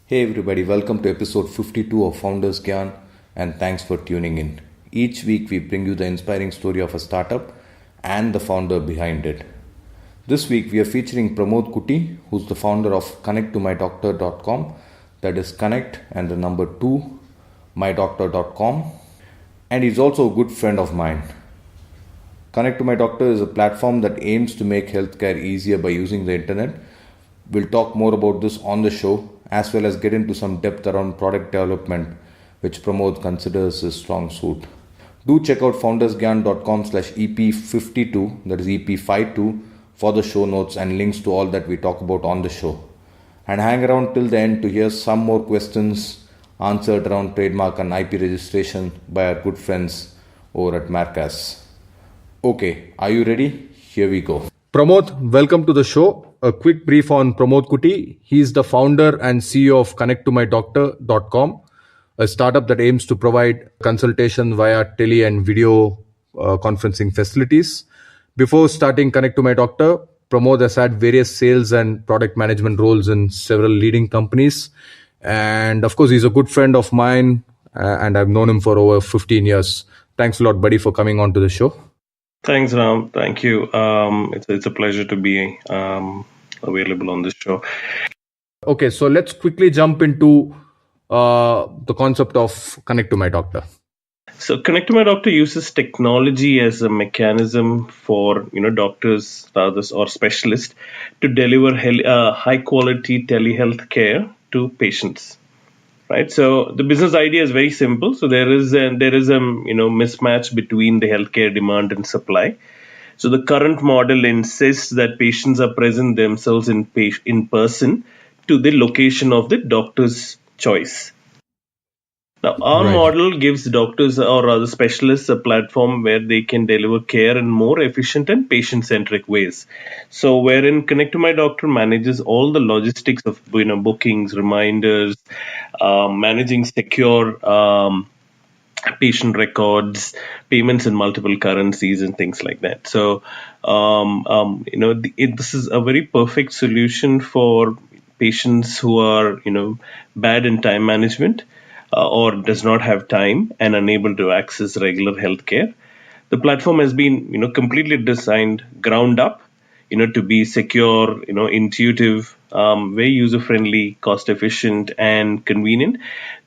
Hey everybody, welcome to episode 52 of FoundersGyan and thanks for tuning in. Each week we bring you the inspiring story of a startup and the founder behind it. This week we are featuring Pramod Kutty, who's the founder of Connect2MyDoctor.com, that is Connect and the number 2 mydoctor.com, and he's also a good friend of mine. Connect2MyDoctor is a platform that aims to make healthcare easier by using the internet. We'll talk more about this on the show, as well as get into some depth around product development, which Pramod considers his strong suit. Do check out foundersgyan.com/EP52, that is EP52, for the show notes and links to all that we talk about on the show. And hang around till the end to hear some more questions answered around trademark and IP registration by our good friends over at Marcas. Okay, are you ready? Here we go. Pramod, welcome to the show. A quick brief on Pramod Kutty. He's the founder and CEO of Connect2MyDoctor.com, a startup that aims to provide consultation via tele and video conferencing facilities. Before starting Connect2MyDoctor, Pramod has had various sales and product management roles in several leading companies. And of course, he's a good friend of mine, and I've known him for over 15 years. Thanks a lot, buddy, for coming on to the show. Thanks, Ram. Thank you. It's a pleasure to be available on this show. Okay, so let's quickly jump into the concept of Connect2MyDoctor. So Connect2MyDoctor uses technology as a mechanism for doctors, others, or specialists to deliver high quality telehealth care to patients. Right. So the business idea is very simple. So there is a mismatch between the healthcare demand and supply. So the current model insists that patients are present themselves in person to the location of the doctor's choice. Now, our model gives doctors or other specialists a platform where they can deliver care in more efficient and patient-centric ways. So, wherein Connect2MyDoctor manages all the logistics of bookings, reminders, managing secure patient records, payments in multiple currencies, and things like that. So, this is a very perfect solution for patients who are bad in time management. Or does not have time and unable to access regular healthcare. The platform has been, completely designed ground up, to be secure, intuitive, very user-friendly, cost-efficient, and convenient.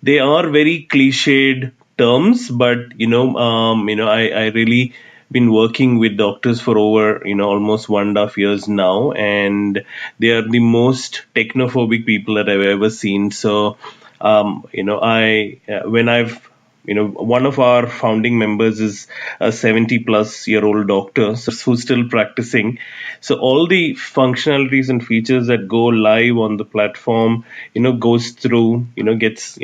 They are very cliched terms, but I really been working with doctors for over almost 1.5 years now, and they are the most technophobic people that I've ever seen. So. One of our founding members is a 70-plus-year-old doctor who's still practicing. So all the functionalities and features that go live on the platform, goes through, gets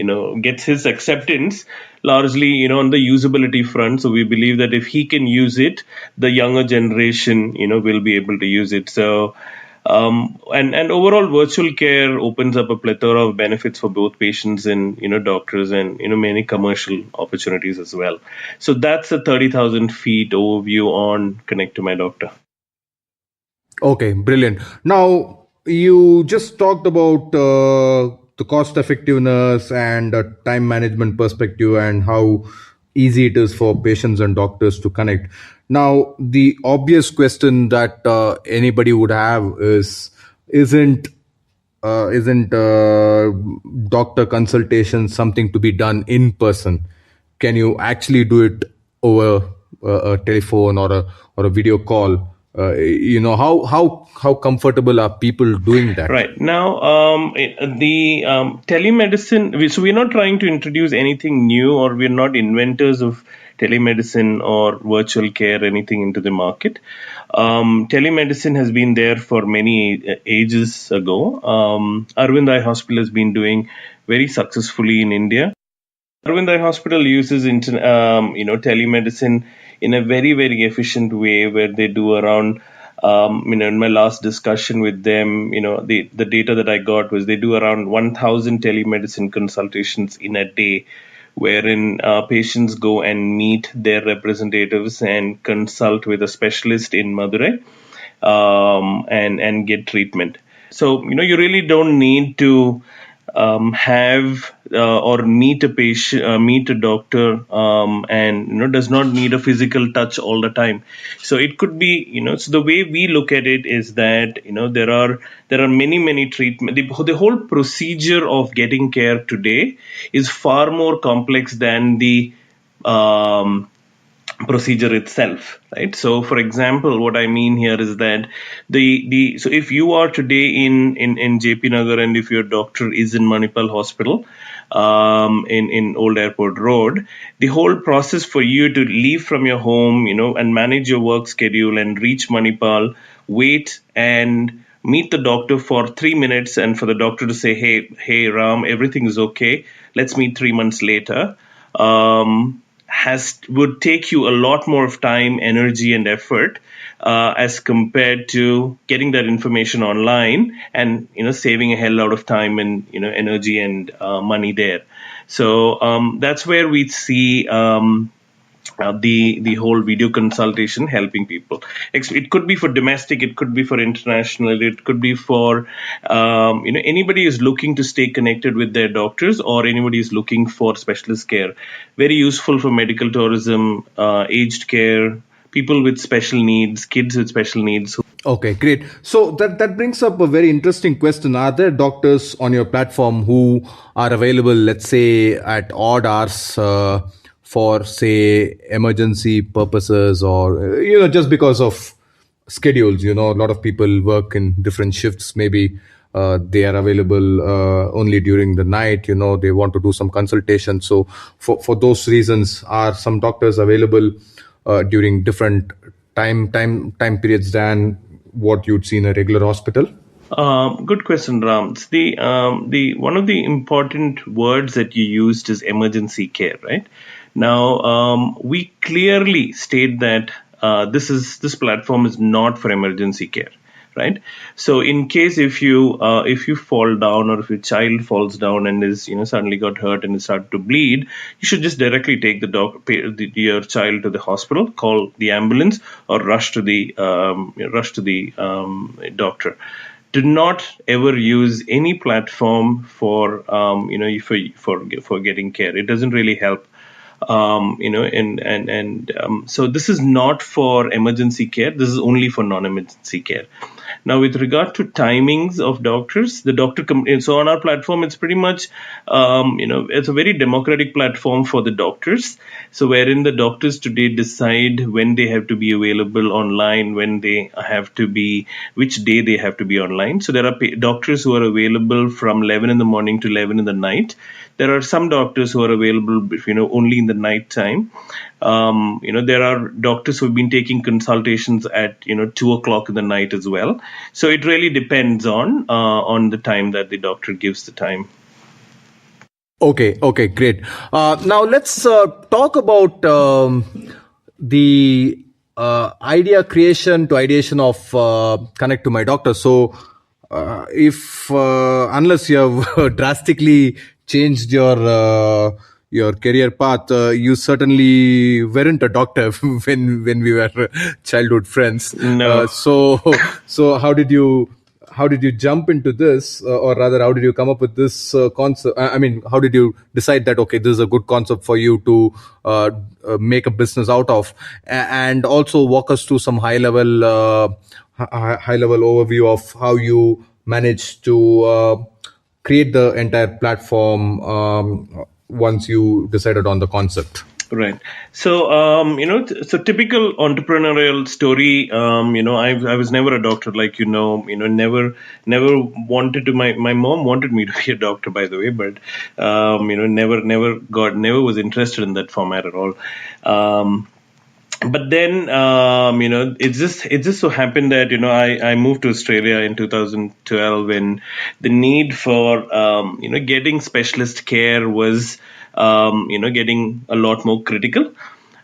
his acceptance largely, on the usability front. So we believe that if he can use it, the younger generation, will be able to use it. So. And overall, virtual care opens up a plethora of benefits for both patients and doctors, and many commercial opportunities as well. So that's a 30,000 feet overview on Connect2MyDoctor. Okay, brilliant. Now you just talked about the cost effectiveness and time management perspective and how easy it is for patients and doctors to connect. Now, the obvious question that anybody would have is, isn't doctor consultation something to be done in person? Can you actually do it over a telephone or a video call? How comfortable are people doing that? Right. Now, the telemedicine, so we're not trying to introduce anything new, or we're not inventors of telemedicine or virtual care, anything into the market. Telemedicine has been there for many ages ago. Arvind Eye Hospital has been doing very successfully in India. Arvind Eye Hospital uses telemedicine in a very, very efficient way, where they do around in my last discussion with them, the data that I got was they do around 1,000 telemedicine consultations in a day, wherein patients go and meet their representatives and consult with a specialist in Madurai and get treatment. So, you really don't need to have or meet a patient, meet a doctor, and does not need a physical touch all the time. So it could be, so the way we look at it is that there are many treatment. The whole procedure of getting care today is far more complex than the um, procedure itself, right? So for example, what I mean here is that the so if you are today in JP Nagar, and if your doctor is in Manipal Hospital, in Old Airport Road, the whole process for you to leave from your home, and manage your work schedule and reach Manipal, wait and meet the doctor for 3 minutes, and for the doctor to say, hey Ram, everything is okay, let's meet 3 months later, would take you a lot more of time, energy, and effort, as compared to getting that information online and saving a hell lot of time and energy and money there. So that's where we see the whole video consultation helping people. It could be for domestic, it could be for international, it could be for anybody is looking to stay connected with their doctors, or anybody is looking for specialist care. Very useful for medical tourism, aged care, people with special needs, kids with special needs. Okay, great. So that brings up a very interesting question. Are there doctors on your platform who are available, let's say, at odd hours for, say, emergency purposes, or just because of schedules? A lot of people work in different shifts. Maybe they are available only during the night. They want to do some consultation. So for those reasons, are some doctors available during different time periods than what you'd see in a regular hospital? Good question, Ram. The one of the important words that you used is emergency care, right? Now, we clearly state that this platform is not for emergency care, right? So, in case if you fall down, or if your child falls down and is suddenly got hurt and is started to bleed, you should just directly take your child to the hospital, call the ambulance, or rush to the doctor. Do not ever use any platform for for getting care. It doesn't really help. So this is not for emergency care. This is only for non-emergency care. Now, with regard to timings of doctors, so on our platform, it's pretty much, it's a very democratic platform for the doctors. So wherein the doctors today decide when they have to be available online, which day they have to be online. So there are doctors who are available from 11 in the morning to 11 in the night. There are some doctors who are available, only in the night time. There are doctors who have been taking consultations at 2 o'clock in the night as well. So it really depends on the time that the doctor gives the time. Okay, great. Now let's talk about the idea creation to ideation of Connect2MyDoctor. So if unless you have drastically changed your career path, you certainly weren't a doctor when we were childhood friends. No. So how did you jump into this, or rather, how did you come up with this concept? I mean, how did you decide that, okay, this is a good concept for you to make a business out of? And also walk us through some high level overview of how you managed to create the entire platform once you decided on the concept. Right. So, so typical entrepreneurial story. I was never a doctor, like never wanted to. My mom wanted me to be a doctor, by the way, but never was interested in that format at all. But then, it just so happened that, I moved to Australia in 2012, when the need for, getting specialist care was, getting a lot more critical.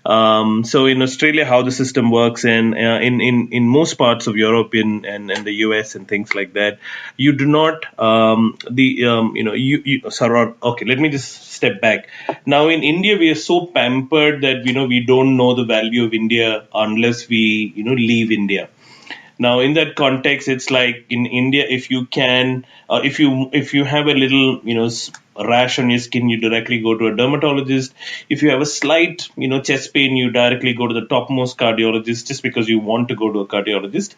So in Australia, how the system works, and in most parts of Europe and the US and things like that, you do not sorry, okay, let me just step back. Now in India, we are so pampered that we don't know the value of India unless we leave India. Now, in that context, it's like in India, if you can, if you have a little, rash on your skin, you directly go to a dermatologist. If you have a slight, chest pain, you directly go to the topmost cardiologist just because you want to go to a cardiologist.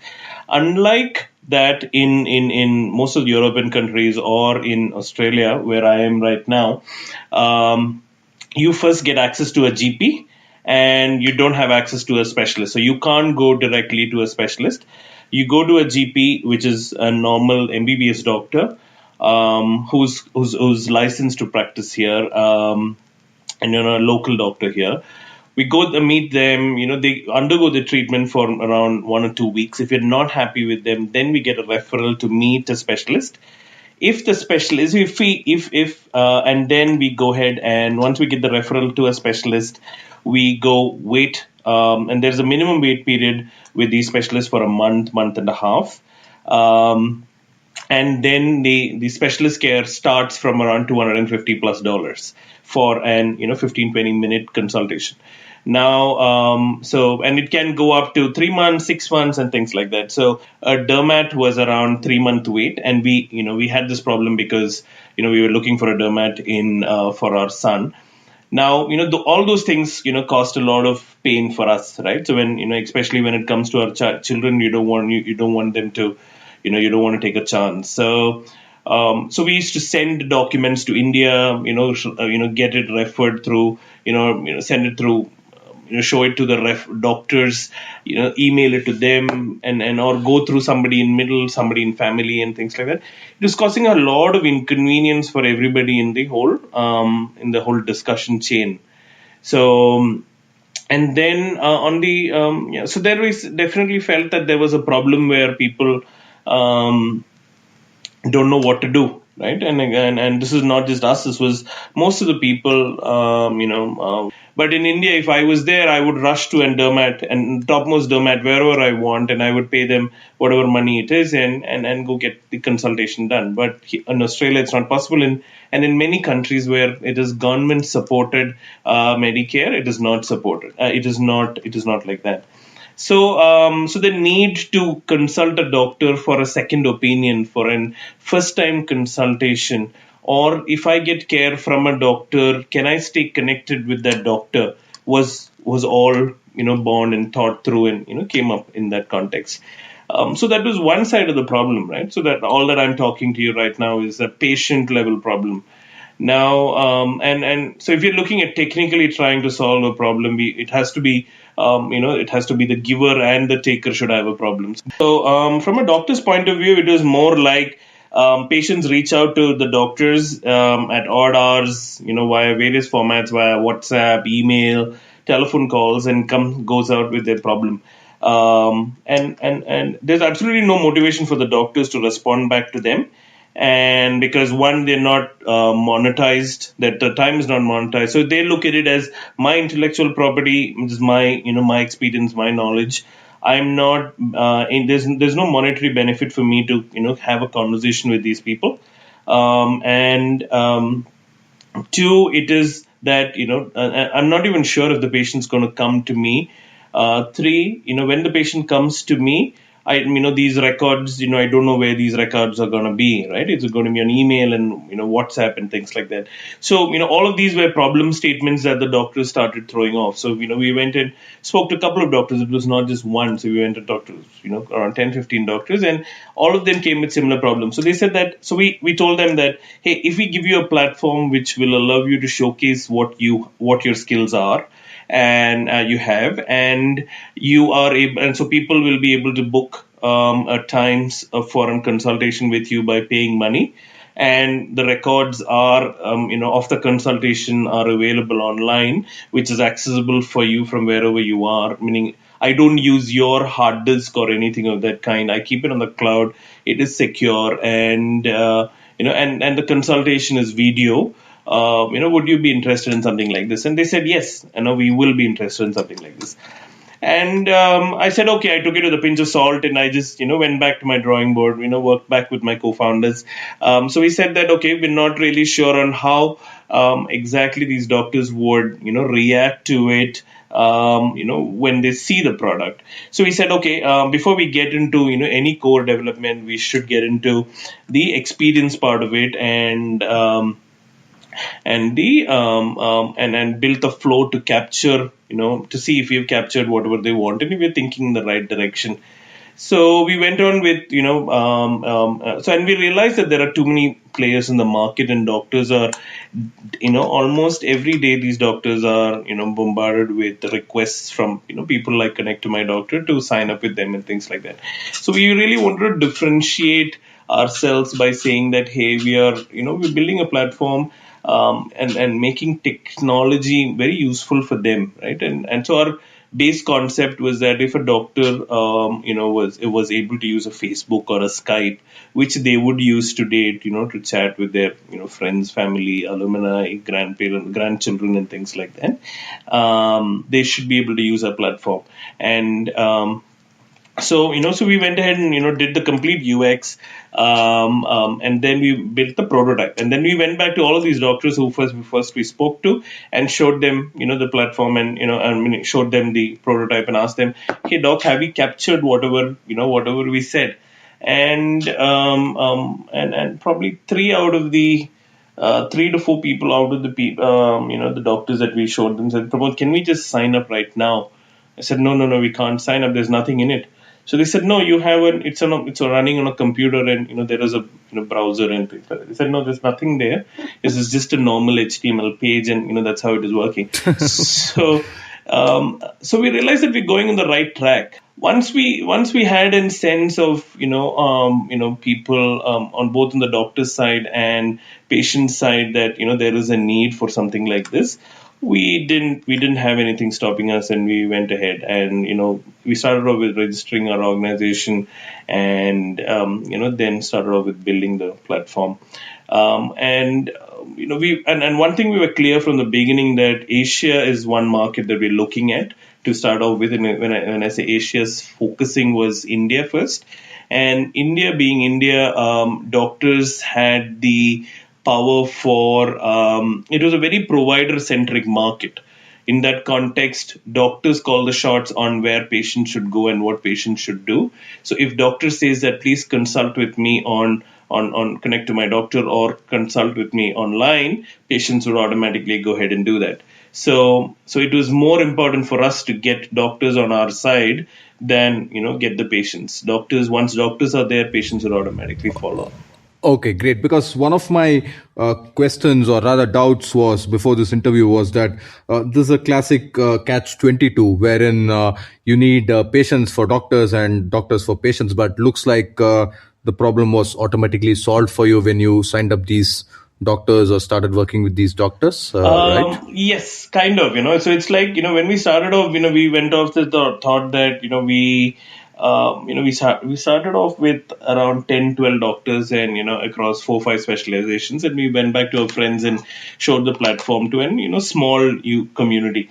Unlike that in most of the European countries or in Australia, where I am right now, you first get access to a GP and you don't have access to a specialist. So you can't go directly to a specialist. You go to a GP, which is a normal MBBS doctor, who's licensed to practice here, and a local doctor here. We go meet them, they undergo the treatment for around 1 or 2 weeks. If you're not happy with them, then we get a referral to meet a specialist. If the specialist, and then we go ahead, and once we get the referral to a specialist, we go wait, and there's a minimum wait period with these specialists for a month and a half. And then the specialist care starts from around $250+ for an 15-20 minute consultation. Now, and it can go up to 3 months, 6 months, and things like that. So a dermat was around 3-month wait, and we had this problem because we were looking for a dermat for our son. Now, all those things, cost a lot of pain for us, right? So when, especially when it comes to our children, you don't want them to, you don't want to take a chance. So we used to send documents to India, get it referred through, send it through, show it to the doctors, email it to them, and or go through somebody in middle, somebody in family, and things like that. It was causing a lot of inconvenience for everybody in the whole discussion chain. So, and then so there was definitely felt that there was a problem where people don't know what to do. Right, and this is not just us. This was most of the people, But in India, if I was there, I would rush to a dermat and topmost dermat wherever I want, and I would pay them whatever money it is, and go get the consultation done. But in Australia, it's not possible, and in many countries where it is government supported Medicare, it is not supported. It is not like that. So, the need to consult a doctor for a second opinion, for a first-time consultation, or if I get care from a doctor, can I stay connected with that doctor? Was all born and thought through, and came up in that context. So that was one side of the problem, right? So that all that I'm talking to you right now is a patient-level problem. Now, and so if you're looking at technically trying to solve a problem, it has to be it has to be the giver and the taker should have a problem. So from a doctor's point of view, it was more like patients reach out to the doctors at odd hours, via various formats, via WhatsApp, email, telephone calls, and goes out with their problem. And there's absolutely no motivation for the doctors to respond back to them. And because one, they're not monetized, that the time is not monetized, so they look at it as my intellectual property, which is my my experience, my knowledge. I'm not there's no monetary benefit for me to have a conversation with these people. And two, it is that I'm not even sure if the patient's going to come to me. Three, when the patient comes to me, these records, I don't know where these records are going to be, right? It's going to be on email and, WhatsApp and things like that. So, all of these were problem statements that the doctors started throwing off. So, we went and spoke to a couple of doctors. It was not just one. So we went to doctors, around 10, 15 doctors, and all of them came with similar problems. So they said that, so we told them that, hey, if we give you a platform which will allow you to showcase what your skills are, and you have, and you are able, and so people will be able to book at times for a consultation with you by paying money, and the records are of the consultation are available online, which is accessible for you from wherever you are. Meaning, I don't use your hard disk or anything of that kind. I keep it on the cloud. It is secure, and and the consultation is video. Would you be interested in something like this? And they said, yes, we will be interested in something like this. And I said, okay, I took it with a pinch of salt, and I just, went back to my drawing board, worked back with my co-founders. So we said that, okay, we're not really sure on how exactly these doctors would, react to it. when they see the product. So we said, okay, before we get into any core development, we should get into the experience part of it, and the and build the flow to capture, to see if we've captured whatever they want and if we're thinking in the right direction. So we went on with, and we realized that there are too many players in the market, and doctors are, almost every day these doctors are, bombarded with requests from, people like Connect2MyDoctor to sign up with them and things like that. So we really wanted to differentiate ourselves by saying that, hey, we're building a platform, and making technology very useful for them, right? And so our base concept was that if a doctor, was able to use a Facebook or a Skype, which they would use today, to chat with their, friends, family, alumni, grandparents, grandchildren, and things like that, they should be able to use our platform. And so we went ahead and did the complete UX, and then we built the prototype, and then we went back to all of these doctors who first we spoke to, and showed them the platform, and showed them the prototype, and asked them, hey doc, have you captured whatever we said? And probably three to four people out of the the doctors that we showed them said, Pramod, can we just sign up right now? I said, no, we can't sign up. There's nothing in it. So they said, no, you have it's running on a computer, and there is a browser and things like that. They said, no, there's nothing there. This is just a normal HTML page, and that's how it is working. So we realized that we're going on the right track. Once we had a sense of people on both on the doctor's side and patient side that there is a need for something like this, we didn't have anything stopping us, and we went ahead, and we started off with registering our organization, and then started off with building the platform. And one thing we were clear from the beginning, that Asia is one market that we're looking at to start off with. And when I say Asia's focusing was India first, and India being India, doctors had the power for, it was a very provider-centric market. In that context, doctors call the shots on where patients should go and what patients should do. So if doctor says that please consult with me on Connect2MyDoctor or consult with me online, patients would automatically go ahead and do that. So it was more important for us to get doctors on our side than get the patients. Once doctors are there, patients would automatically follow. Okay, great. Because one of my questions, or rather doubts, was before this interview was that this is a classic catch-22, wherein you need patients for doctors and doctors for patients, but looks like the problem was automatically solved for you when you signed up these doctors or started working with these doctors, right? Yes, kind of. So it's like, when we started off, we went off the thought that, we started off with around 10-12 doctors, and across 4-5 specializations, and we went back to our friends and showed the platform to an small community.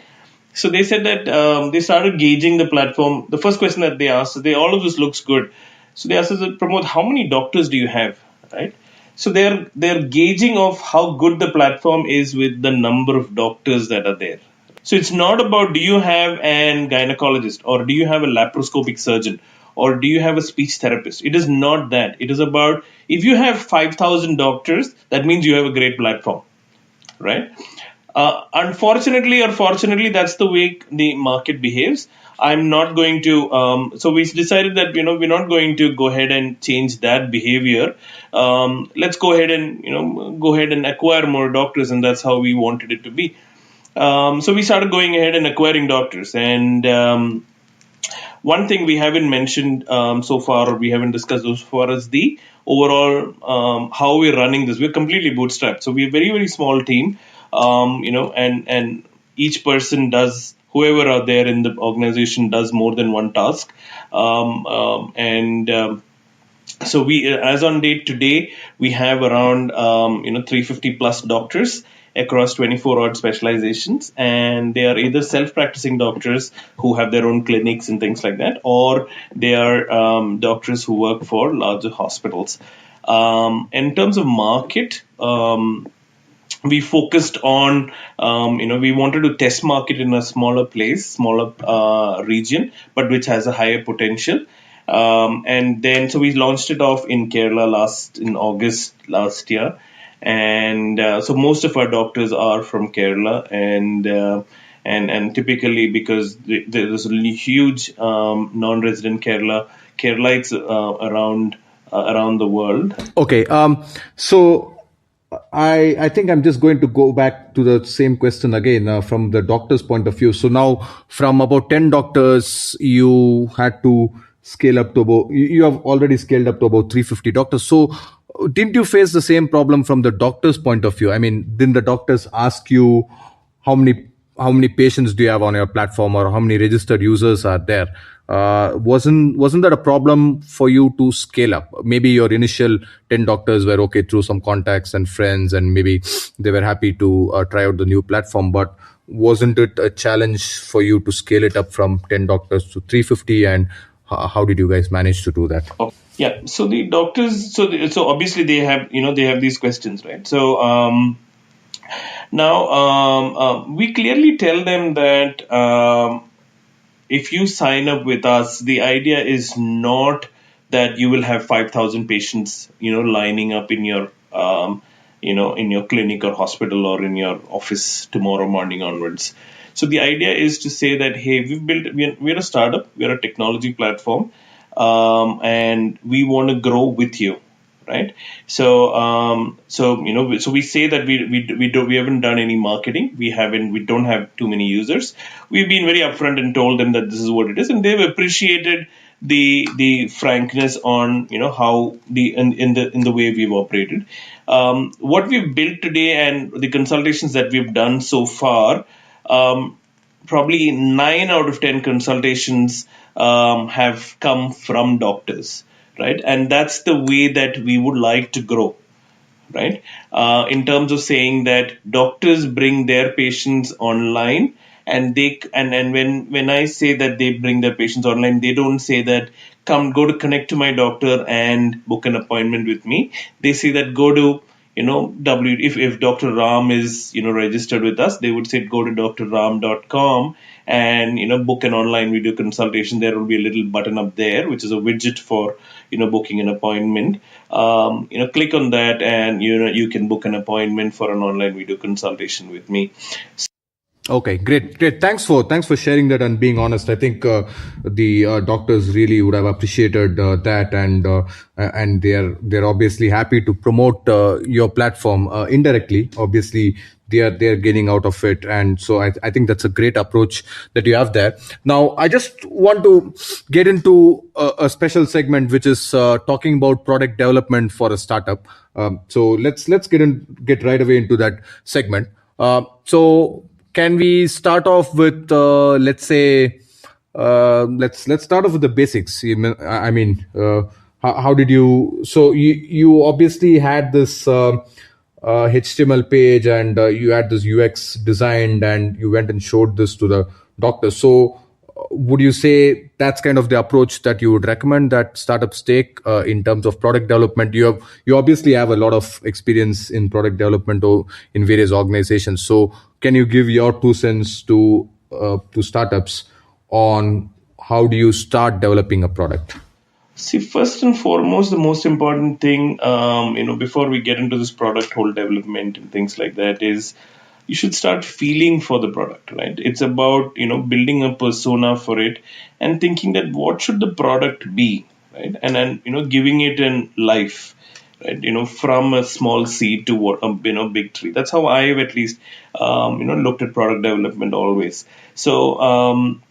So they said that they started gauging the platform. The first question that they asked, all of this looks good. So they asked us, Pramod, how many doctors do you have, right? So they're gauging of how good the platform is with the number of doctors that are there. So it's not about do you have an gynecologist, or do you have a laparoscopic surgeon, or do you have a speech therapist. It is not that. It is about if you have 5,000 doctors, that means you have a great platform, right? Unfortunately or fortunately, that's the way the market behaves. I'm not going to. So we decided that we're not going to go ahead and change that behavior. Let's go ahead and acquire more doctors, and that's how we wanted it to be. So we started going ahead and acquiring doctors, and one thing we haven't mentioned so far, or we haven't discussed so far, is the overall how we're running this. We're completely bootstrapped, so we're a very, very small team. And each person does, whoever are there in the organization does more than one task. So we, as on date today, we have around 350 plus doctors across 24 odd specializations, and they are either self-practicing doctors who have their own clinics and things like that, or they are doctors who work for larger hospitals. In terms of market, we focused on, we wanted to test market in a smaller place, smaller region, but which has a higher potential. And then, so we launched it off in Kerala in August last year. And so most of our doctors are from Kerala, and typically, because there is a huge non-resident Keralites around the world. Okay. So I think I'm just going to go back to the same question again from the doctor's point of view. So now, from about 10 doctors, you had to scale up to about, you have already scaled up to about 350 doctors. So didn't you face the same problem from the doctor's point of view? I mean, didn't the doctors ask you how many how many patients do you have on your platform, or how many registered users are there? Wasn't that a problem for you to scale up? Maybe your initial 10 doctors were okay through some contacts and friends, and maybe they were happy to try out the new platform, but wasn't it a challenge for you to scale it up from 10 doctors to 350? And how did you guys manage to do that? Yeah. So the doctors, so obviously they have, they have these questions, right? So now we clearly tell them that if you sign up with us, the idea is not that you will have 5,000 patients, lining up in your, in your clinic or hospital or in your office tomorrow morning onwards. So the idea is to say that, hey, we're a startup, we're a technology platform, and we want to grow with you, right? So, so we say that we haven't done any marketing, we don't have too many users. We've been very upfront and told them that this is what it is, and they've appreciated the frankness on, how in the way we've operated. What we've built today and the consultations that we've done so far, probably 9 out of 10 consultations have come from doctors, right? And that's the way that we would like to grow, right? In terms of saying that doctors bring their patients online, and when I say that they bring their patients online, they don't say that go to Connect2MyDoctor and book an appointment with me. They say that go to, if Dr. Ram is, registered with us, they would say go to drram.com and, book an online video consultation. There will be a little button up there, which is a widget for, booking an appointment. Click on that and, you can book an appointment for an online video consultation with me. Okay, great. Thanks for sharing that and being honest. I think the doctors really would have appreciated that, and they're obviously happy to promote your platform indirectly. Obviously, they're getting out of it, and so I think that's a great approach that you have there. Now, I just want to get into a special segment, which is talking about product development for a startup. So let's get right away into that segment. So can we start off with let's say let's start off with the basics. I mean, how did you? So you obviously had this HTML page, and you had this UX designed, and you went and showed this to the doctor. So would you say that's kind of the approach that you would recommend that startups take in terms of product development? You obviously have a lot of experience in product development or in various organizations. So can you give your 2 cents to startups on how do you start developing a product? See, first and foremost, the most important thing, before we get into this product whole development and things like that, is you should start feeling for the product, right? It's about, building a persona for it and thinking that what should the product be, right? And then, giving it in life, right? From a small seed to what, big tree. That's how I've at least, looked at product development always. So,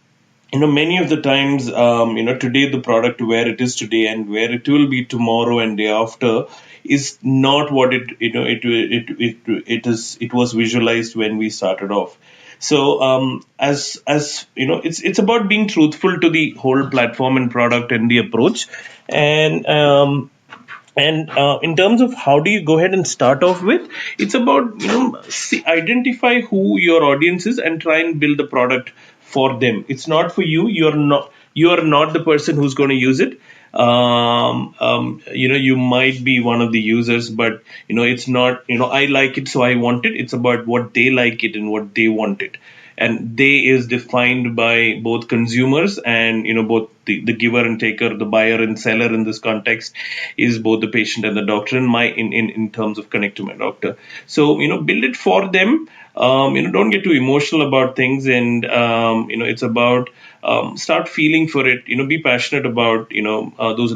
many of the times, today the product where it is today and where it will be tomorrow and day after is not what it was visualized when we started off. So, as it's about being truthful to the whole platform and product and the approach, and in terms of how do you go ahead and start off with, it's about identify who your audience is and try and build the product for them. It's not for you. You are not the person who's going to use it. you might be one of the users, but it's not, I like it, so I want it. It's about what they like it and what they want it. And they is defined by both consumers and both the giver and taker, the buyer and seller in this context is both the patient and the doctor in terms of Connect to My Doctor. So build it for them. Don't get too emotional about things, and it's about start feeling for it. Be passionate about those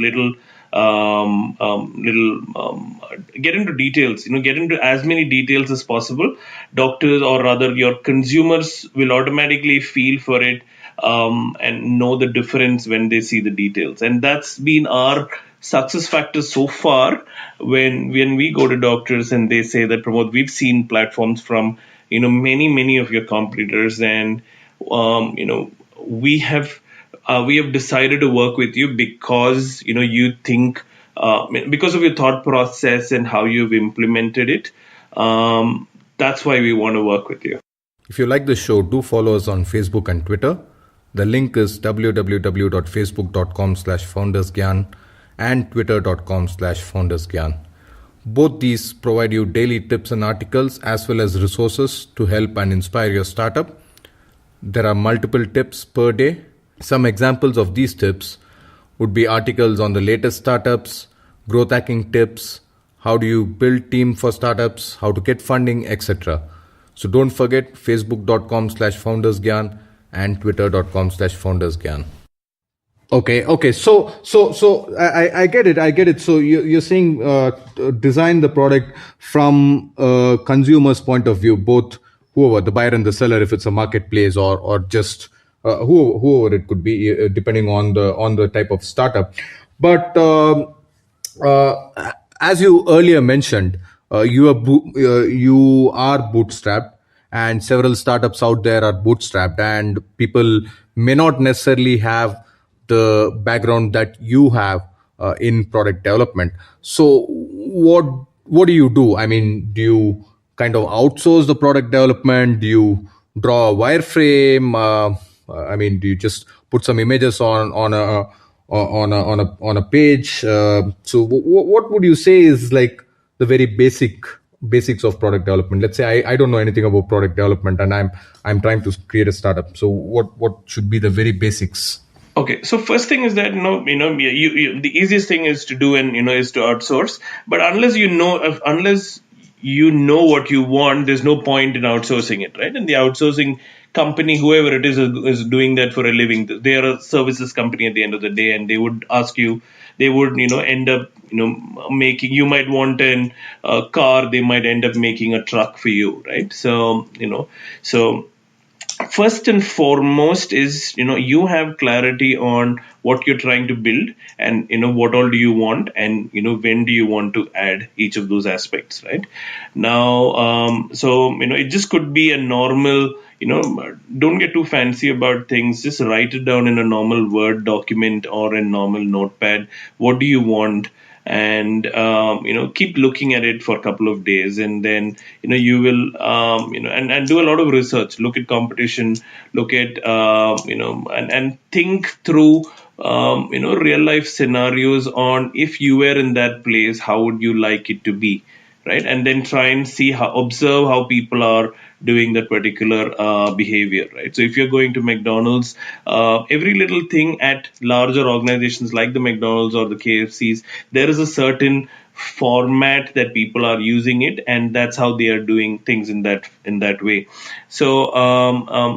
get into details. Get into as many details as possible. Doctors, or rather your consumers, will automatically feel for it and know the difference when they see the details. And that's been our success factor so far. When we go to doctors and they say that, Pramod, we've seen platforms from many of your competitors, and we have decided to work with you because you think, because of your thought process and how you've implemented it. That's why we want to work with you. If you like the show, do follow us on Facebook and Twitter. The link is www.facebook.com/FoundersGyan and twitter.com/FoundersGyan. Both these provide you daily tips and articles as well as resources to help and inspire your startup. There are multiple tips per day. Some examples of these tips would be articles on the latest startups, growth hacking tips, how do you build team for startups, how to get funding, etc. So don't forget facebook.com/FoundersGyan and twitter.com/FoundersGyan. Okay. So I get it. So you're saying design the product from a consumer's point of view, both whoever, the buyer and the seller, if it's a marketplace or just whoever it could be, depending on the type of startup. But as you earlier mentioned, you are bootstrapped, and several startups out there are bootstrapped, and people may not necessarily have the background that you have in product development. So what do you do? I mean, do you kind of outsource the product development? Do you draw a wireframe? I mean, do you just put some images on a page? So what would you say is like the very basics of product development? Let's say I don't know anything about product development, and I'm trying to create a startup. So what should be the very basics? Okay, so first thing is that the easiest thing is to do, and is to outsource. But unless you know what you want, there's no point in outsourcing it, right? And the outsourcing company, whoever it is doing that for a living. They are a services company at the end of the day, and they would ask you. They would end up making. You might want a car. They might end up making a truck for you, right? So so first and foremost is you have clarity on what you're trying to build, and what all do you want, and when do you want to add each of those aspects, right? Now so it just could be a normal, don't get too fancy about things. Just write it down in a normal Word document or a normal notepad. What do you want? And keep looking at it for a couple of days, and then you will and do a lot of research. Look at competition, look at and think through real life scenarios on, if you were in that place, how would you like it to be, right? And then try and observe how people are doing that particular behavior, right? So if you're going to McDonald's, every little thing at larger organizations like the McDonald's or the KFCs, there is a certain format that people are using it, and that's how they are doing things in that way. So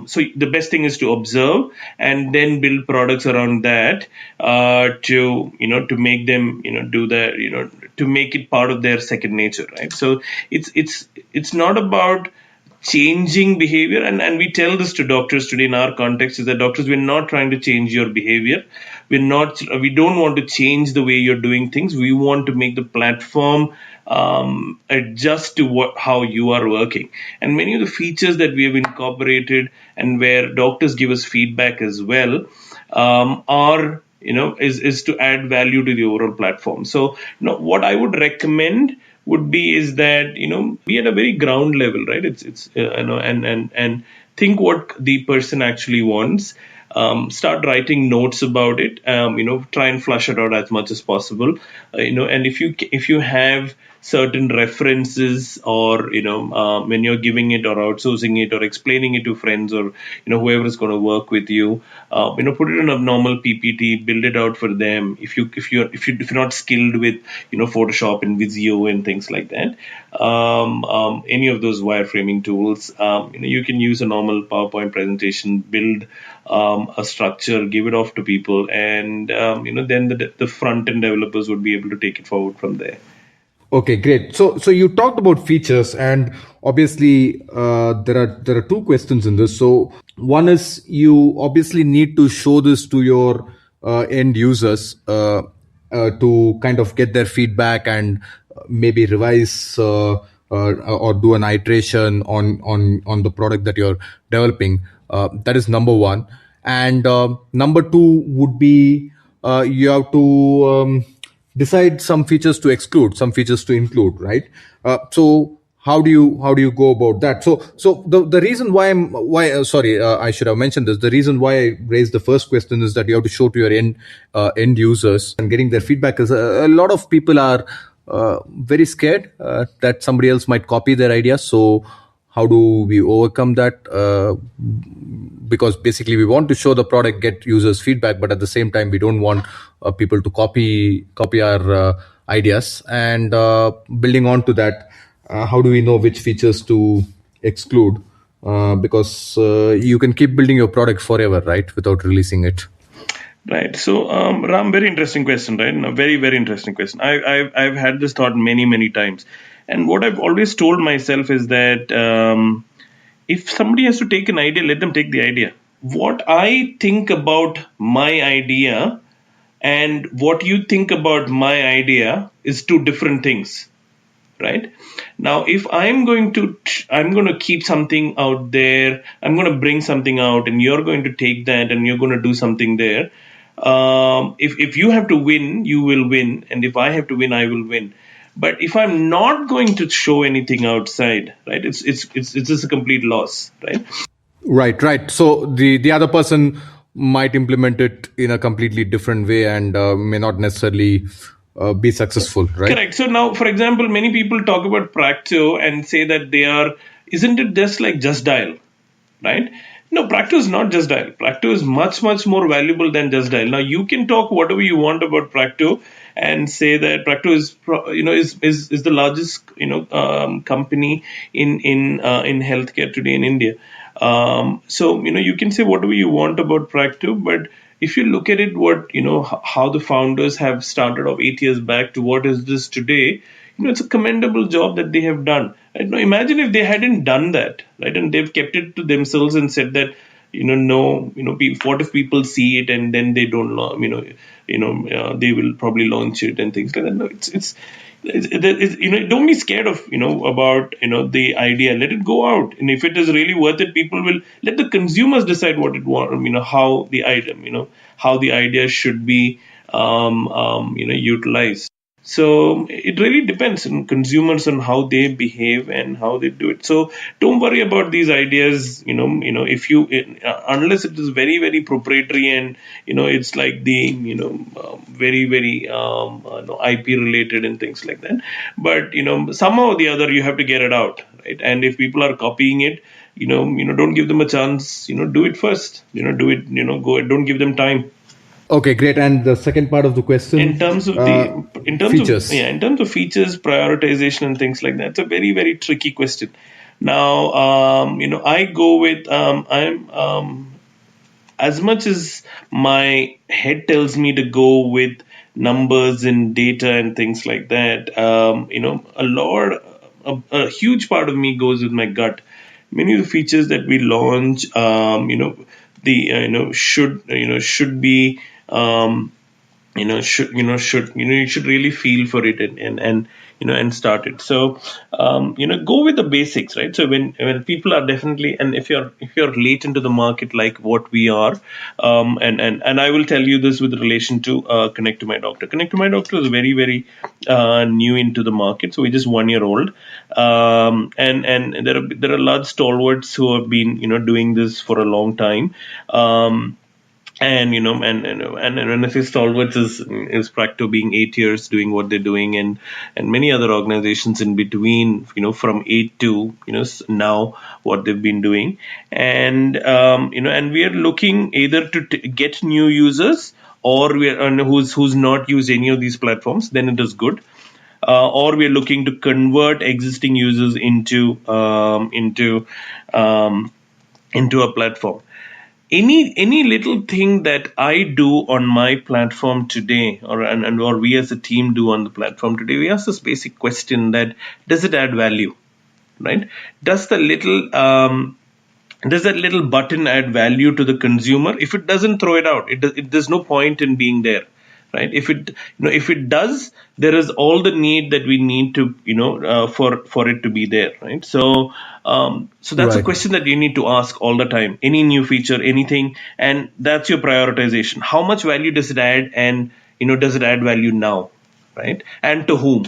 so the best thing is to observe and then build products around that to make them do that, to make it part of their second nature, right? So it's not about changing behavior, and we tell this to doctors today in our context, is that doctors, we're not trying to change your behavior. We don't want to change the way you're doing things. We want to make the platform adjust to how you are working. And many of the features that we have incorporated, and where doctors give us feedback as well, are is to add value to the overall platform. So what I would recommend would be is that be at a very ground level, right? It's and think what the person actually wants. start writing notes about it. Try and flush it out as much as possible. And if you have certain references, or when you're giving it or outsourcing it or explaining it to friends, or whoever is going to work with you, put it in a normal PPT, build it out for them. If you're not skilled with Photoshop and Visio and things like that, any of those wireframing tools, you can use a normal PowerPoint presentation, build a structure, give it off to people, and then the front end developers would be able to take it forward from there. Okay, great. So you talked about features, and obviously there are two questions in this. So one is, you obviously need to show this to your end users to kind of get their feedback and maybe revise or do an iteration on the product that you're developing. That is number one. And number two would be, you have to decide some features to exclude, some features to include, right? So how do you go about that? So the reason why I should have mentioned this. The reason why I raised the first question is that you have to show to your end users and getting their feedback, is a lot of people are very scared that somebody else might copy their ideas. So how do we overcome that? Because basically we want to show the product, get users feedback, but at the same time we don't want people to copy our ideas. And building on to that, how do we know which features to exclude? Because you can keep building your product forever, right, without releasing it. Right. So, Ram, very interesting question, right? No, very, very interesting question. I've had this thought many times. And what I've always told myself is that if somebody has to take an idea, let them take the idea. What I think about my idea and what you think about my idea is two different things, right? Now, if I'm going to keep something out there, I'm going to bring something out, and you're going to take that and you're going to do something there. If you have to win, you will win, and if I have to win, I will win. But if I'm not going to show anything outside, right, it's just a complete loss, right? Right. So the other person might implement it in a completely different way and may not necessarily be successful, right? Correct. So now, for example, many people talk about Practo and say that isn't it just like Just Dial, right? No, Practo is not Just Dial. Practo is much more valuable than Just Dial. Now, you can talk whatever you want about Practo and say that Practo is the largest company in healthcare today in India. So you can say whatever you want about Practo, but if you look at it, how the founders have started off 8 years back to what is this today, it's a commendable job that they have done. Right? Now, imagine if they hadn't done that, right, and they've kept it to themselves and said that, what if people see it and then they don't, they will probably launch it and things like that. No, don't be scared of, about, the idea. Let it go out, and if it is really worth it, people will let the consumers decide what it want, how the item, how the idea should be, utilized. So it really depends on consumers on how they behave and how they do it. So don't worry about these ideas. If you unless it is very proprietary and it's like the very IP related and things like that. But somehow or the other you have to get it out, right? And if people are copying it, don't give them a chance. Do it first. Do it. Go. Don't give them time. Okay, great. And the second part of the question, in terms of features, prioritization and things like that, it's a very tricky question. Now, I go with I'm as much as my head tells me to go with numbers and data and things like that. A huge part of me goes with my gut. Many of the features that we launch, should be. You should really feel for it and start it. So go with the basics, right? So when people are definitely, and if you're late into the market like what we are, and I will tell you this with relation to Connect2MyDoctor. Connect2MyDoctor is very new into the market, so we're just 1 year old, and there are large stalwarts who have been doing this for a long time. And and when I say stalwarts is Practo being 8 years doing what they're doing, and many other organizations in between, from 8 to now what they've been doing. And and we are looking either to get new users, or we are and who's not used any of these platforms, then it is good. Or we are looking to convert existing users into a platform. Any little thing that I do on my platform today, or we as a team do on the platform today, we ask this basic question: that does it add value, right? Does the little does that little button add value to the consumer? If it doesn't, throw it out. There's no point in being there, right? If it does, there is all the need that we need to, for it to be there, right? So that's a Right. question that you need to ask all the time. Any new feature, anything, and that's your prioritization. How much value does it add, and does it add value now, right? And to whom?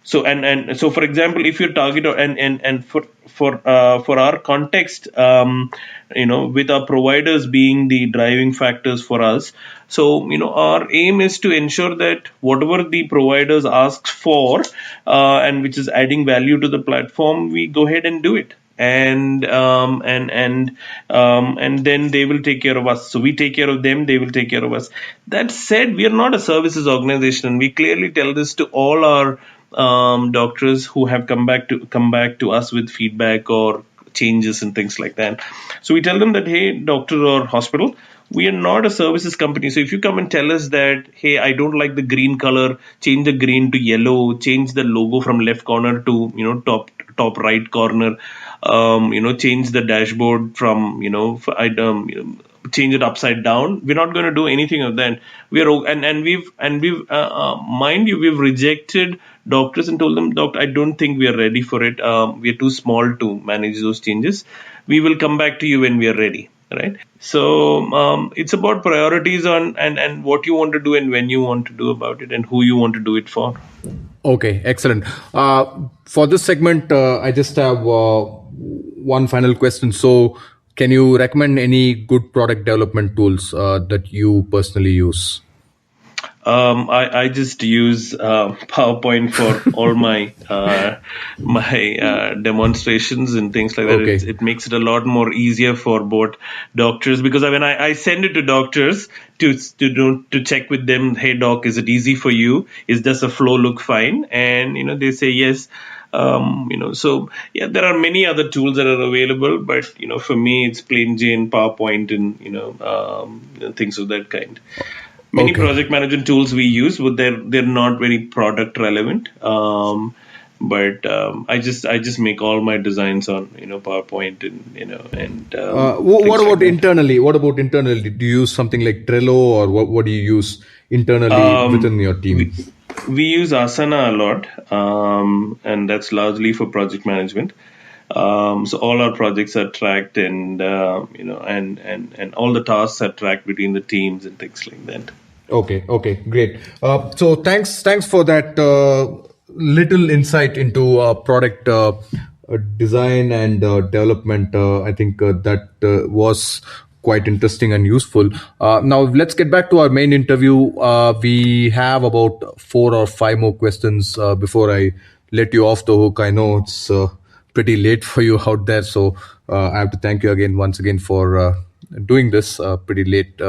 So for example, if you target, and for our context, with our providers being the driving factors for us, so our aim is to ensure that whatever the providers ask for, and which is adding value to the platform, we go ahead and do it. And then they will take care of us. So we take care of them, they will take care of us. That said, we are not a services organization, and we clearly tell this to all our doctors who have come back to us with feedback or changes and things like that. So we tell them that, hey, doctor or hospital, we are not a services company. So if you come and tell us that, hey, I don't like the green color, change the green to yellow, change the logo from left corner to top right corner, change the dashboard from change it upside down. We're not going to do anything of that. We are we've mind you, we've rejected doctors and told them, doctor, I don't think we are ready for it. We are too small to manage those changes. We will come back to you when we are ready. Right. So it's about priorities on and what you want to do and when you want to do about it and who you want to do it for. Okay, excellent. For this segment, I just have one final question. So, can you recommend any good product development tools that you personally use? I just use PowerPoint for all my demonstrations and things like that. Okay. It makes it a lot more easier for both doctors, because when I send it to doctors to check with them, hey doc, is it easy for you? Does the flow look fine? And they say yes. So yeah, there are many other tools that are available, but for me it's plain Jane PowerPoint and things of that kind. Many Okay. project management tools we use, but they're not very product relevant. But I just make all my designs on PowerPoint and What things about like that. internally? What about internally? Do you use something like Trello, or what do you use internally within your team? We use Asana a lot, and that's largely for project management. So all our projects are tracked, and and all the tasks are tracked between the teams and things like that. Okay, great. So thanks for that little insight into product design and development. I think that was quite interesting and useful. Now let's get back to our main interview. We have about 4 or 5 more questions before I let you off the hook. I know it's pretty late for you out there, so I have to thank you once again for doing this pretty late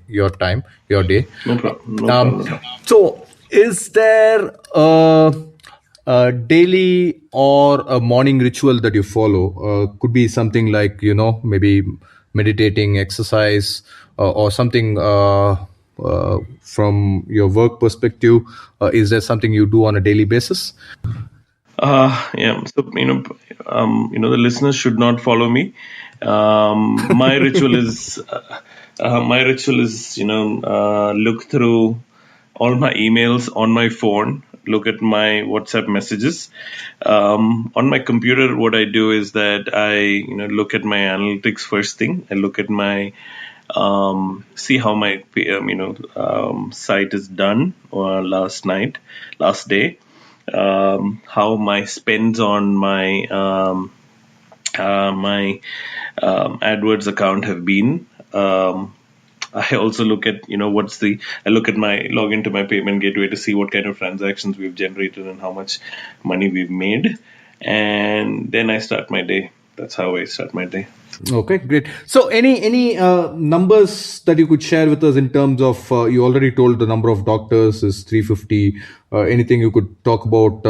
your day. No problem. No problem. So is there a daily or a morning ritual that you follow? Could be something like maybe meditating, exercise, or something from your work perspective. Is there something you do on a daily basis? Yeah. So the listeners should not follow me. My ritual is look through all my emails on my phone, look at my WhatsApp messages. On my computer, what I do is that I look at my analytics first thing. I look at my see how my site is done last day. How my spends on my AdWords account have been. I also look at, I log into my payment gateway to see what kind of transactions we've generated and how much money we've made. And then I start my day. That's how I start my day. Okay, great. So, any numbers that you could share with us in terms of you already told the number of doctors is 350. Anything you could talk about?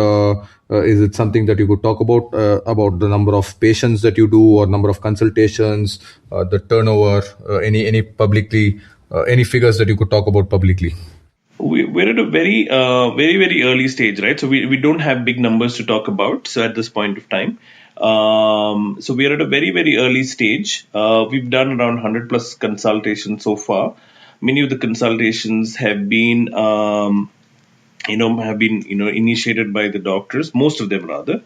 Is it something that you could talk about the number of patients that you do, or number of consultations, the turnover? Any publicly any figures that you could talk about publicly? We're at a very early stage, right? So we don't have big numbers to talk about. So at this point of time, so we're at a very early stage. We've done around 100 plus consultations so far. Many of the consultations have been initiated by the doctors, most of them rather,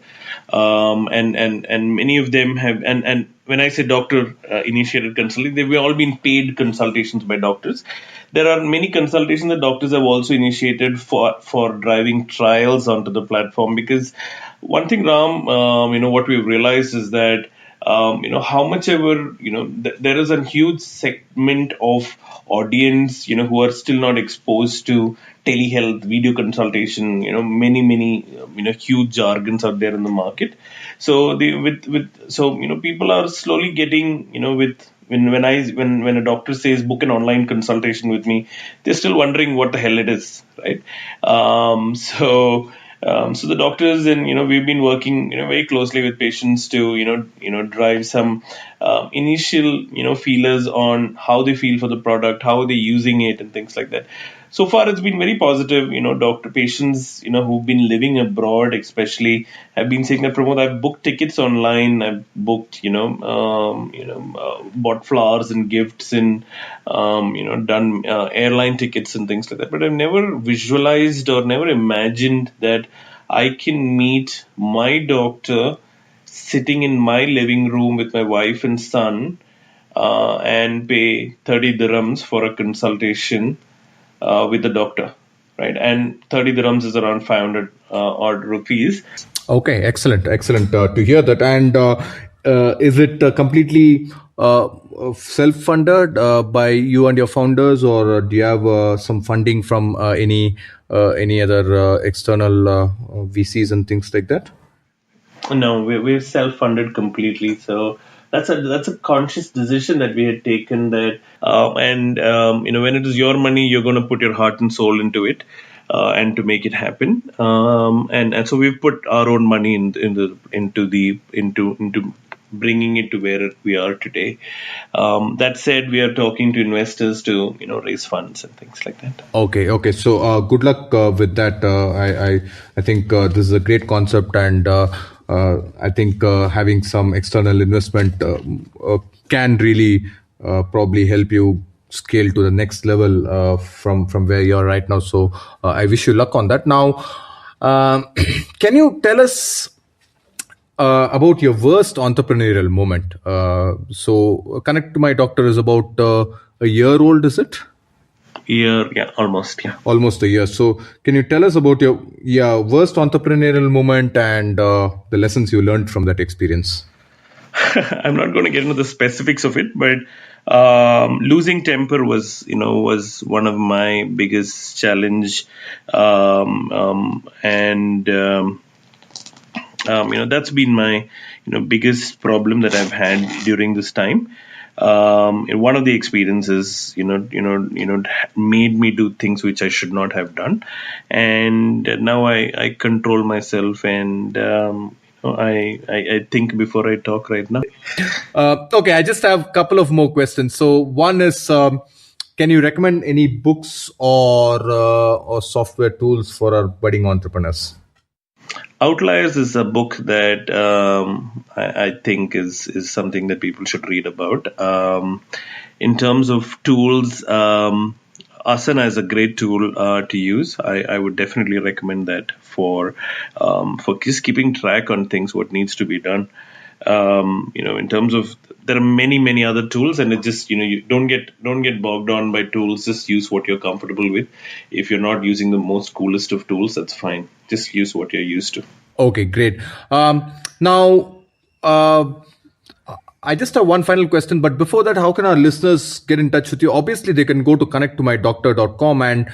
and many of them have, and when I say doctor initiated consulting, they've all been paid consultations by doctors. There are many consultations that doctors have also initiated for driving trials onto the platform, because one thing, Ram, what we've realized is that how much ever, there is a huge segment of audience, who are still not exposed to telehealth, video consultation, many, huge jargons out there in the market. So people are slowly getting, when a doctor says book an online consultation with me, they're still wondering what the hell it is, right? So the doctors, and we've been working very closely with patients to drive some initial feelers on how they feel for the product, how they're using it, and things like that. So far, it's been very positive. Doctor patients who've been living abroad, especially, have been saying that, Pramod, I've booked tickets online, I've booked bought flowers and gifts, and done airline tickets and things like that. But I've never visualized or never imagined that I can meet my doctor sitting in my living room with my wife and son, and pay 30 dirhams for a consultation with the doctor, right? And 30 dirhams is around 500 odd rupees. Okay, excellent to hear that. And is it completely self-funded by you and your founders, or do you have some funding from any other external VCs and things like that? No, we're self-funded completely. So that's a conscious decision that we had taken, that when it is your money, you're going to put your heart and soul into it, and to make it happen. And so we've put our own money into bringing it to where we are today. That said, we are talking to investors to raise funds and things like that. Okay. So good luck with that. I think this is a great concept, and I think having some external investment can really probably help you scale to the next level from where you are right now. So I wish you luck on that. Now, can you tell us about your worst entrepreneurial moment? So Connect to My Doctor is about a year old, is it? Almost. Almost a year. So can you tell us about your worst entrepreneurial moment and the lessons you learned from that experience? I'm not going to get into the specifics of it, but losing temper was one of my biggest challenge, and that's been my biggest problem that I've had during this time. One of the experiences, made me do things which I should not have done, and now I control myself, and I think before I talk right now. Okay, I just have a couple of more questions. So one is, can you recommend any books or software tools for our budding entrepreneurs? Outliers is a book that I think is something that people should read about. In terms of tools, Asana is a great tool to use. I would definitely recommend that for just keeping track on things, what needs to be done. In terms of, there are many other tools, and it just you don't get bogged down by tools. Just use what you're comfortable with. If you're not using the most coolest of tools, that's fine. Just use what you're used to. Okay, great. Now, I just have one final question, but before that, how can our listeners get in touch with you? Obviously, they can go to connect2mydoctor.com. And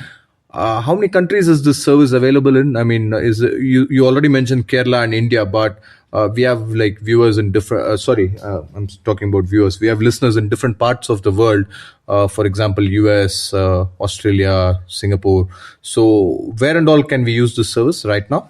how many countries is this service available in? I mean, you already mentioned Kerala and India, but we have like viewers in different. I'm talking about viewers. We have listeners in different parts of the world. For example, US, Australia, Singapore. So, where and all can we use this service right now?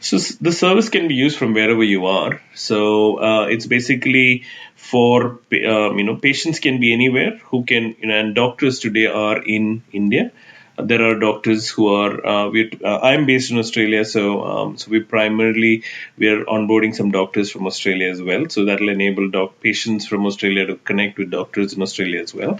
So the service can be used from wherever you are. So it's basically for patients can be anywhere who can, and doctors today are in India. There are doctors who are. I'm based in Australia, so we are onboarding some doctors from Australia as well. So that will enable patients from Australia to connect with doctors in Australia as well.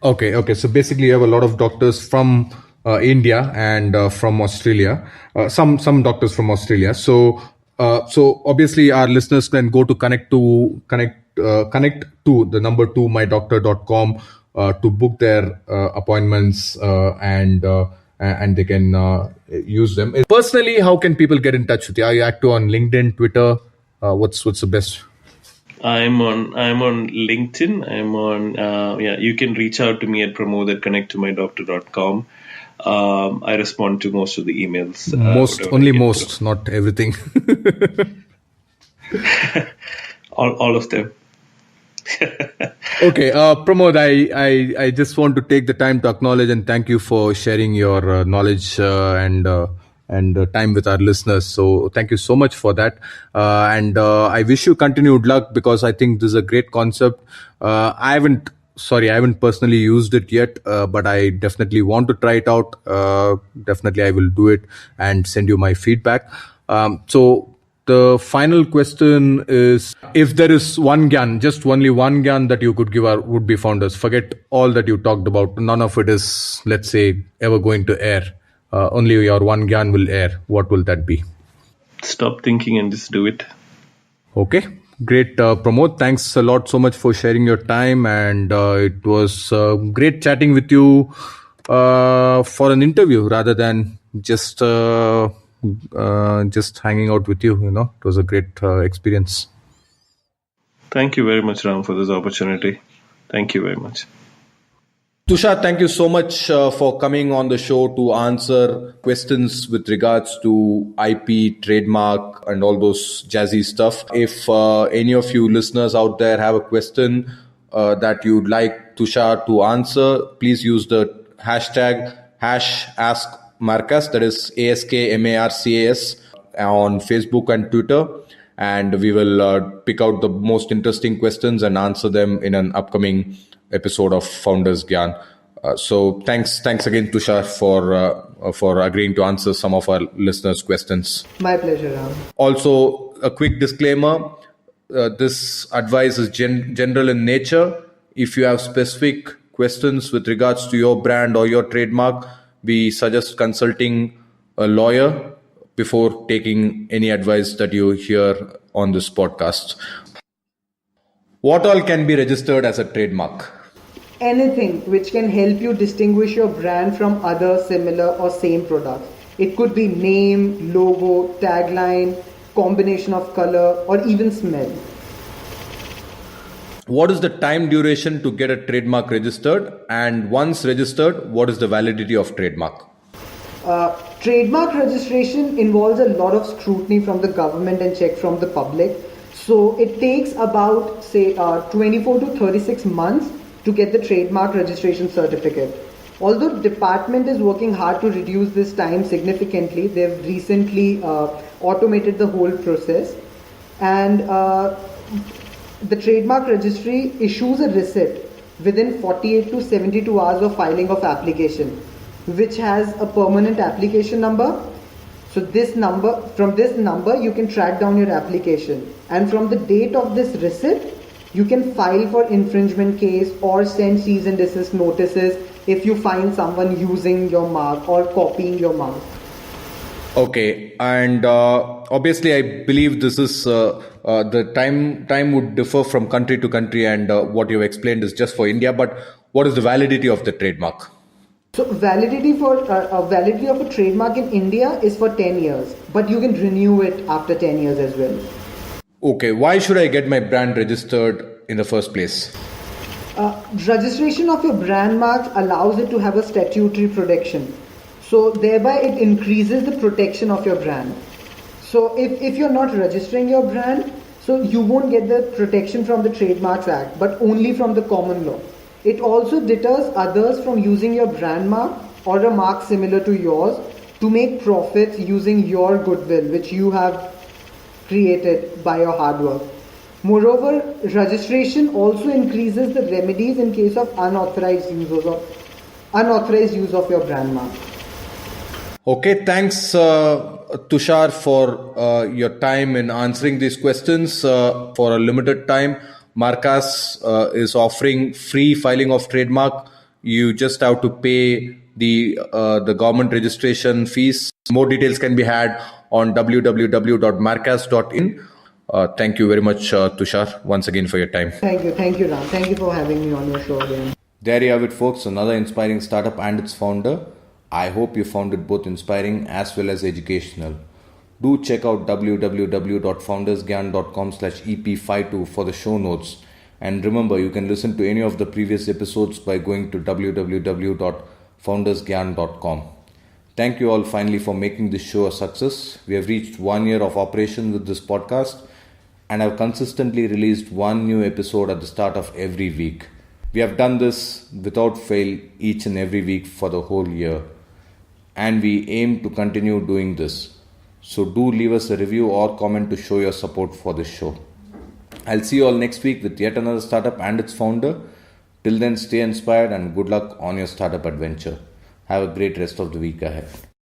Okay. So basically, you have a lot of doctors from India and from Australia. Some doctors from Australia. So obviously, our listeners can go to connect to the number 2mydoctor.com to book their appointments and they can use them. Personally, how can people get in touch with you? Are you active on LinkedIn, Twitter? What's the best? I'm on LinkedIn. I'm on you can reach out to me at Pramod@connect2MyDoctor.com. I respond to most of the emails. Most, not everything. all of them. Okay, Pramod, I just want to take the time to acknowledge and thank you for sharing your knowledge and time with our listeners. So thank you so much for that. And I wish you continued luck because I think this is a great concept. I haven't personally used it yet, but I definitely want to try it out. Definitely I will do it and send you my feedback. So the final question is, if there is one Gyan, just only one Gyan that you could give our would-be founders, forget all that you talked about. None of it is, let's say, ever going to air. Only your one Gyan will air. What will that be? Stop thinking and just do it. Okay, great. Pramod, thanks a lot so much for sharing your time. And it was great chatting with you for an interview rather than just hanging out with you. It was a great experience. Thank you very much, Ram, for this opportunity. Thank you very much. Tushar, thank you so much for coming on the show to answer questions with regards to IP, trademark, and all those jazzy stuff. If any of you listeners out there have a question that you'd like Tushar to answer, please use the hashtag #AskMarcus, that is AskMarcas, on Facebook and Twitter. And we will pick out the most interesting questions and answer them in an upcoming episode of FoundersGyan. So thanks again, Tushar, for agreeing to answer some of our listeners' questions. My pleasure, Ram. Also, a quick disclaimer: this advice is general in nature. If you have specific questions with regards to your brand or your trademark, we suggest consulting a lawyer before taking any advice that you hear on this podcast. What all can be registered as a trademark? Anything which can help you distinguish your brand from other similar or same products. It could be name, logo, tagline, combination of color, or even smell. What is the time duration to get a trademark registered? And once registered, what is the validity of trademark? Trademark registration involves a lot of scrutiny from the government and check from the public. So it takes about, say, 24 to 36 months to get the trademark registration certificate. Although the department is working hard to reduce this time significantly, they've recently automated the whole process. And the trademark registry issues a receipt within 48 to 72 hours of filing of application, which has a permanent application number. So from this number, you can track down your application. And from the date of this receipt, you can file for infringement case or send cease and desist notices if you find someone using your mark or copying your mark. Okay, and obviously I believe this is the time would differ from country to country, and what you've explained is just for India, but what is the validity of the trademark? So validity of a trademark in India is for 10 years, but you can renew it after 10 years as well. Okay, why should I get my brand registered in the first place? Registration of your brand mark allows it to have a statutory protection. So thereby it increases the protection of your brand. So if you're not registering your brand, so you won't get the protection from the Trademarks Act, but only from the common law. It also deters others from using your brand mark or a mark similar to yours to make profits using your goodwill, which you have created by your hard work. Moreover, registration also increases the remedies in case of unauthorized use of your brand mark. Okay, thanks Tushar for your time in answering these questions. For a limited time, Marcas is offering free filing of trademark. You just have to pay the government registration fees. More details can be had on www.marcas.in. Thank you very much, Tushar, once again for your time. Thank you, Ram. Thank you for having me on your show again. There you have it, folks, another inspiring startup and its founder. I hope you found it both inspiring as well as educational. Do check out www.foundersgyan.com/EP52 for the show notes. And remember, you can listen to any of the previous episodes by going to www.foundersgyan.com. Thank you all finally for making this show a success. We have reached 1 year of operation with this podcast and have consistently released one new episode at the start of every week. We have done this without fail each and every week for the whole year. And we aim to continue doing this. So do leave us a review or comment to show your support for this show. I'll see you all next week with yet another startup and its founder. Till then, stay inspired and good luck on your startup adventure. Have a great rest of the week ahead.